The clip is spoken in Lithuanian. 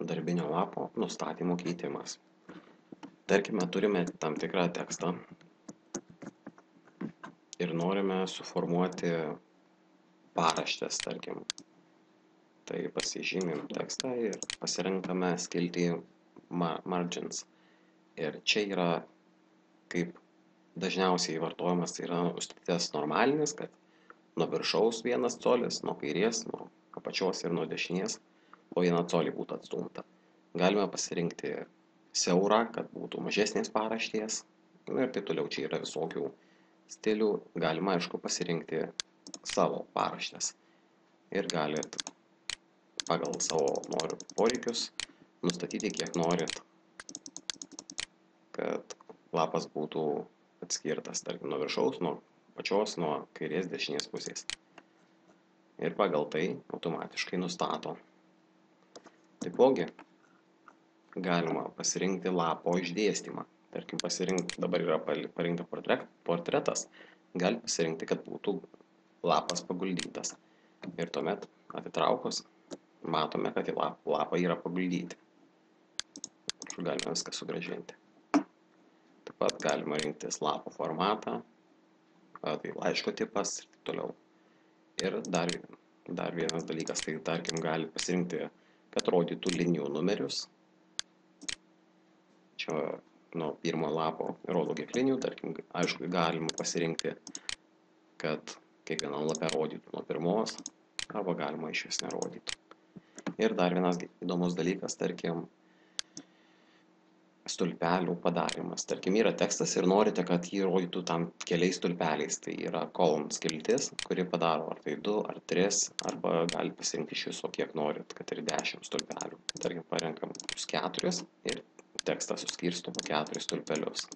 darbinio lapo nustatymo keitimas. Tarkime, turime tam tikrą tekstą ir norime suformuoti paraštės, tarkim. Tai pasižymim tekstą ir pasirenkame skiltį margins. Ir čia yra, kaip dažniausiai vartojamas, tai yra užstatytas normalinis, kad nuo viršaus 1 colis, nuo kairės, nuo apačios ir nuo dešinės po 1 colį būtų atstumta. Galime pasirinkti siaurą, kad būtų mažesnės paraštės ir taip toliau. Čia yra visokių stilių. Galima, aišku, pasirinkti savo paraštės ir galit pagal savo poreikius nustatyti, kiek norit, kad lapas būtų atskirtas, tarkim, nuo viršaus, nuo apačios, nuo kairės, dešinės pusės. Ir pagal tai automatiškai nustato. Taipogi galima pasirinkti lapo išdėstymą. Tarkim, dabar yra parinkta portretas, gali pasirinkti, kad būtų lapas paguldytas. Ir tuomet atitraukus matome, kad į lapą yra paguldyti. Galime viską sugrąžinti. Taip pat galima rinktis lapo formatą, tai laiško tipas ir taip toliau. Ir dar vienas dalykas, tai tarkim gali pasirinkti, kad rodytų linijų numerius. Čia nuo pirmo lapo rodo kiek linijų, tarkim, aišku, galima pasirinkti, kad kiekvienam lape rodytų nuo pirmos, arba galima iš vis nerodytų. Ir dar vienas įdomus dalykas, tarkim, stulpelių padarimas. Tarkim, yra tekstas ir norite, kad jį rodytų tam keliais stulpeliais. Tai yra column skiltis, kuri padaro ar tai 2, ar 3, arba gali pasirinkti iš viso, kiek norit, kad ir 10 stulpelių. Tarkim, parenkam 4 ir tekstą suskirstom 4 stulpelius.